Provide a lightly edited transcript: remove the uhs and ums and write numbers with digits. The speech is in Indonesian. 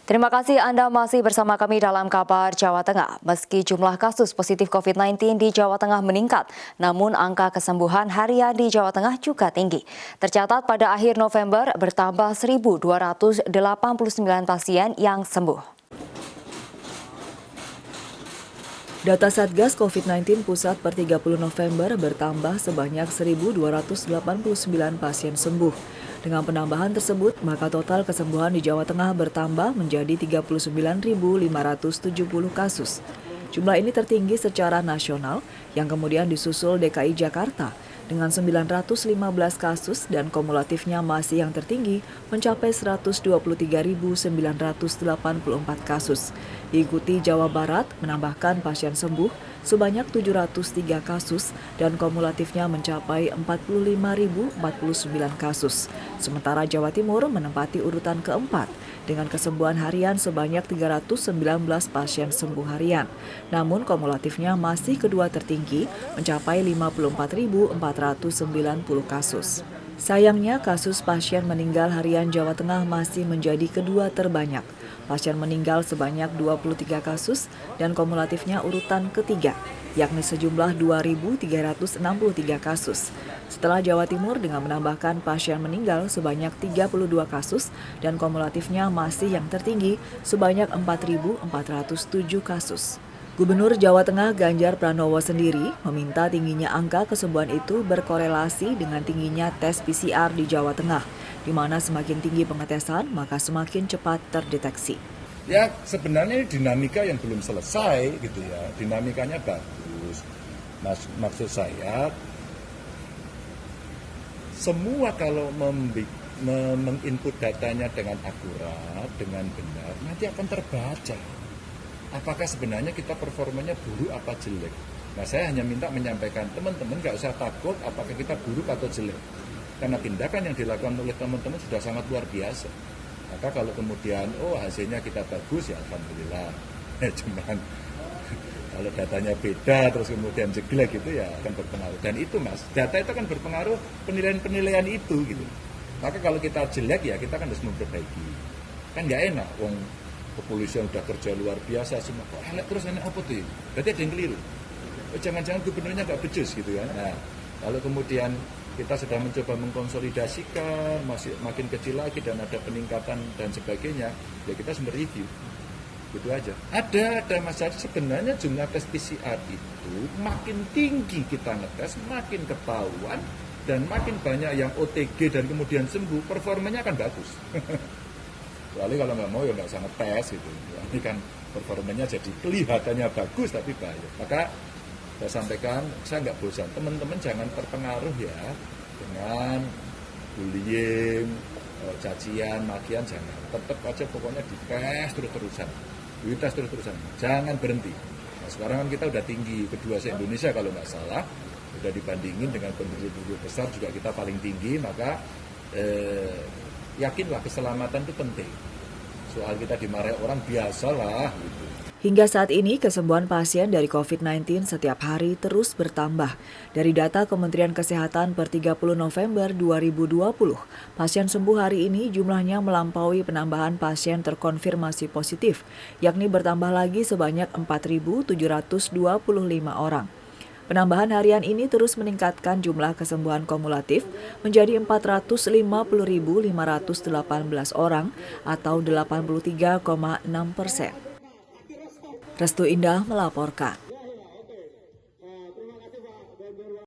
Terima kasih Anda masih bersama kami dalam kabar Jawa Tengah. Meski jumlah kasus positif COVID-19 di Jawa Tengah meningkat, namun angka kesembuhan harian di Jawa Tengah juga tinggi. Tercatat pada akhir November bertambah 1.289 pasien yang sembuh. Data Satgas COVID-19 Pusat per 30 November bertambah sebanyak 1.289 pasien sembuh. Dengan penambahan tersebut, maka total kesembuhan di Jawa Tengah bertambah menjadi 39.570 kasus. Jumlah ini tertinggi secara nasional, yang kemudian disusul DKI Jakarta dengan 915 kasus dan kumulatifnya masih yang tertinggi mencapai 123.984 kasus. Diikuti Jawa Barat menambahkan pasien sembuh sebanyak 703 kasus dan kumulatifnya mencapai 45.049 kasus. Sementara Jawa Timur menempati urutan keempat dengan kesembuhan harian sebanyak 319 pasien sembuh harian. Namun kumulatifnya masih kedua tertinggi mencapai 54.490 kasus. Sayangnya kasus pasien meninggal harian Jawa Tengah masih menjadi kedua terbanyak. Pasien meninggal sebanyak 23 kasus dan kumulatifnya urutan ketiga, yakni sejumlah 2.363 kasus. Setelah Jawa Timur dengan menambahkan pasien meninggal sebanyak 32 kasus dan kumulatifnya masih yang tertinggi sebanyak 4.407 kasus. Gubernur Jawa Tengah Ganjar Pranowo sendiri meminta tingginya angka kesembuhan itu berkorelasi dengan tingginya tes PCR di Jawa Tengah, di mana semakin tinggi pengetesan maka semakin cepat terdeteksi. Ya sebenarnya dinamika yang belum selesai gitu ya, dinamikanya bagus. Maksud saya semua kalau menginput datanya dengan akurat, dengan benar, nanti akan terbaca. Apakah sebenarnya kita performanya buruk apa jelek? Nah saya hanya minta menyampaikan teman-teman nggak usah takut apakah kita buruk atau jelek. Karena tindakan yang dilakukan oleh teman-teman sudah sangat luar biasa. Maka kalau kemudian hasilnya kita bagus ya alhamdulillah. Cuman kalau datanya beda terus kemudian jelek itu ya akan berpengaruh. Dan itu mas, data itu kan berpengaruh penilaian itu gitu. Maka kalau kita jelek ya kita kan harus memperbaiki. Kan nggak enak, kepolisian udah kerja luar biasa semua kok elek terus enak apa tuh? Berarti ada yang keliru. Jangan-jangan gubernurnya nggak becus gitu ya. Nah, kalau kemudian kita sudah mencoba mengkonsolidasikan, masih makin kecil lagi dan ada peningkatan dan sebagainya, ya kita harus mereview. Gitu aja. Ada Mas Adi, sebenarnya jumlah tes PCR itu makin tinggi kita ngetes, makin ketahuan dan makin banyak yang OTG dan kemudian sembuh, performanya akan bagus. Kecuali kalau nggak mau ya nggak usah ngetes gitu. Ini kan performanya jadi kelihatannya bagus tapi bahaya. Maka saya sampaikan, saya nggak bosan. Teman-teman jangan terpengaruh ya dengan bullying, cacian, makian jangan. Tetap aja pokoknya dites terus-terusan. Dites terus-terusan. Jangan berhenti. Nah, sekarang kan kita udah tinggi, kedua se-Indonesia kalau nggak salah. Udah dibandingin dengan penduduk besar juga kita paling tinggi, maka yakinlah keselamatan itu penting. Soal kita dimarahi orang biasalah gitu. Hingga saat ini, kesembuhan pasien dari COVID-19 setiap hari terus bertambah. Dari data Kementerian Kesehatan per 30 November 2020, pasien sembuh hari ini jumlahnya melampaui penambahan pasien terkonfirmasi positif, yakni bertambah lagi sebanyak 4.725 orang. Penambahan harian ini terus meningkatkan jumlah kesembuhan kumulatif menjadi 450.518 orang atau 83,6%. Restu Indah melaporkan.